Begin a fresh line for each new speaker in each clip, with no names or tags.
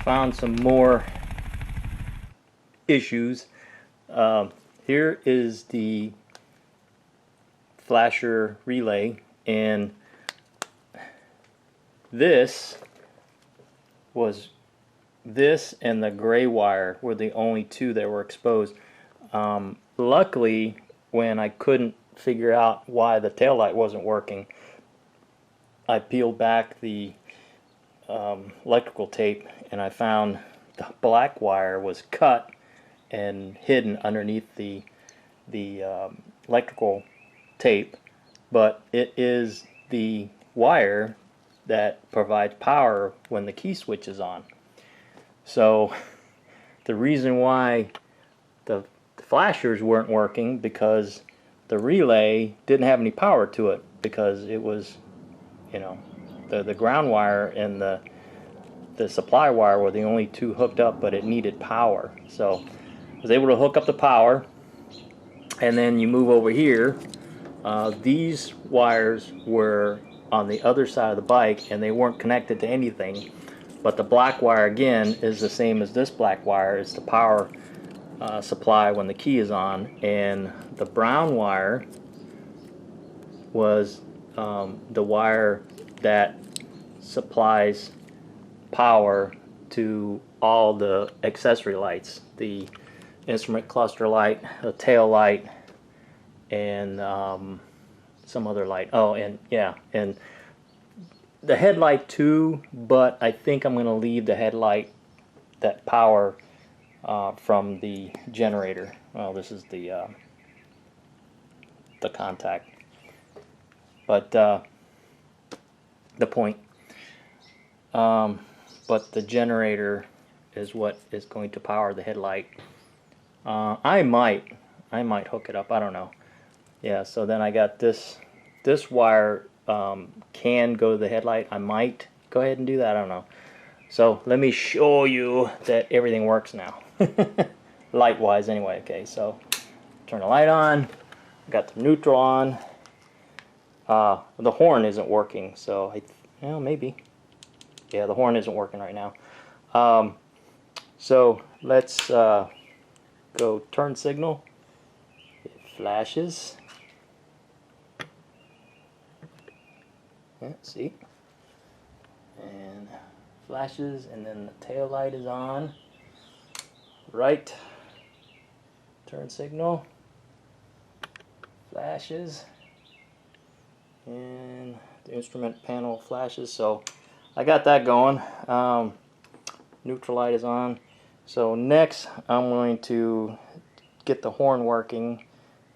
found some more issues. Here is the flasher relay, and this and the gray wire were the only two that were exposed. Luckily, when I couldn't figure out why the taillight wasn't working, I peeled back the electrical tape, and I found the black wire was cut and hidden underneath the electrical tape, but it is the wire that provides power when the key switch is on. So the reason why the flashers weren't working, because the relay didn't have any power to it, because it was, you know, the ground wire and the supply wire were the only two hooked up, but it needed power. So I was able to hook up the power, and then you move over here. These wires were on the other side of the bike, and they weren't connected to anything, but the black wire again is the same as this black wire. It's the power supply when the key is on, and the brown wire was the wire that supplies power to all the accessory lights, the instrument cluster light, the tail light, and some other light. Oh, and yeah, and the headlight too, but I think I'm going to leave the headlight, that power from the generator. Well, this is the contact, but the point. But the generator is what is going to power the headlight. I might hook it up. I don't know. Yeah. So then I got this wire can go to the headlight. I might go ahead and do that. I don't know. So let me show you that everything works now. Light wise anyway. Okay, so turn the light on, got the neutral on. The horn isn't working, so well, maybe. Yeah, the horn isn't working right now. So let's go turn signal. It flashes. Yeah, see? And flashes, and then the tail light is on. Right. Turn signal. Flashes. And the instrument panel flashes. So I got that going. Neutral light is on. So next I'm going to get the horn working,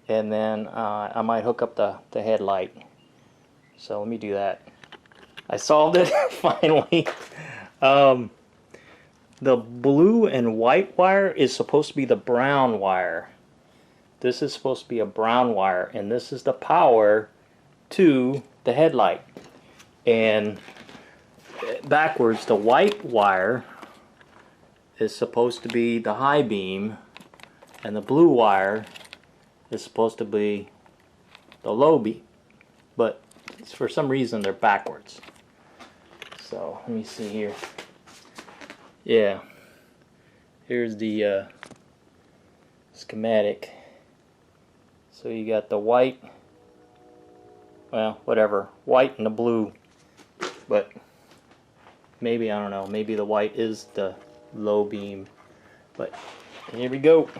and then I might hook up the headlight. So let me do that. I solved it finally. The blue and white wire is supposed to be the brown wire. This is supposed to be a brown wire, and this is the power to the headlight. And backwards, the white wire is supposed to be the high beam, and the blue wire is supposed to be the low beam. But for some reason they're backwards. So let me see here. Yeah, here's the schematic. So you got the white, well, whatever, white and the blue, but maybe, I don't know, maybe the white is the low beam, but here we go.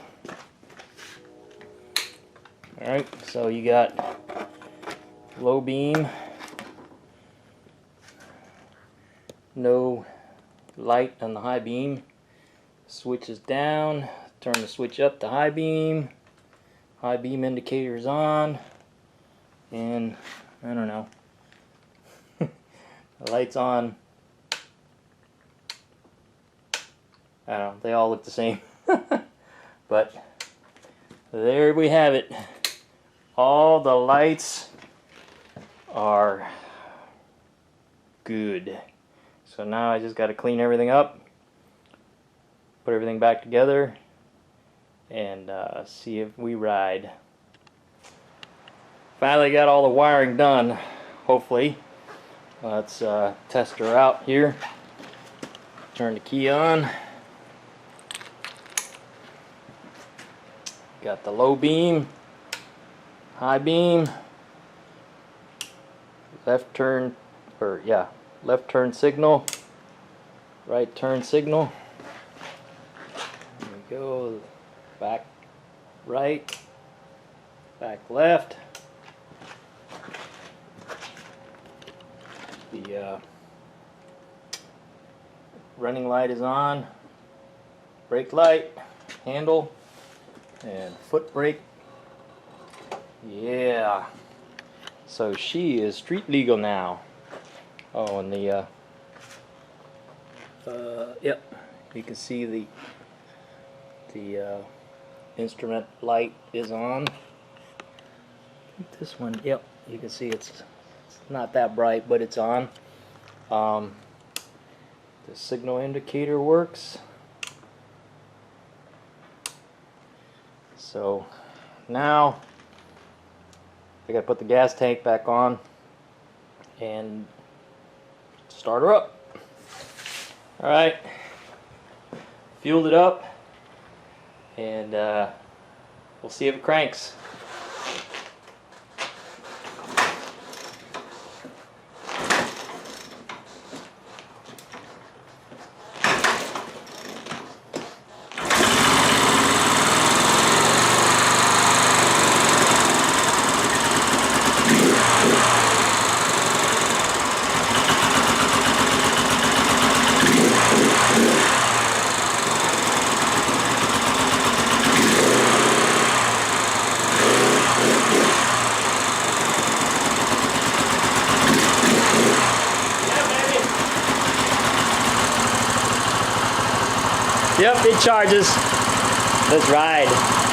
Alright, so you got low beam, no light on the high beam, switch is down, turn the switch up to high beam indicator is on, and I don't know, the light's on. I don't know, they all look the same. But there we have it. All the lights are good. So now I just got to clean everything up, put everything back together, and see if we ride. Finally got all the wiring done, hopefully. Let's test her out here. Turn the key on. Got the low beam, high beam, left turn, left turn signal, right turn signal. There we go. Back right, back left. The running light is on. Brake light, handle, and foot brake. Yeah. So she is street legal now. Oh, and the yep, you can see the instrument light is on. This one, yep, you can see it's not that bright, but it's on. The signal indicator works. So now I gotta put the gas tank back on and start her up. Alright, fueled it up, and we'll see if it cranks. Yep, it charges. Let's ride.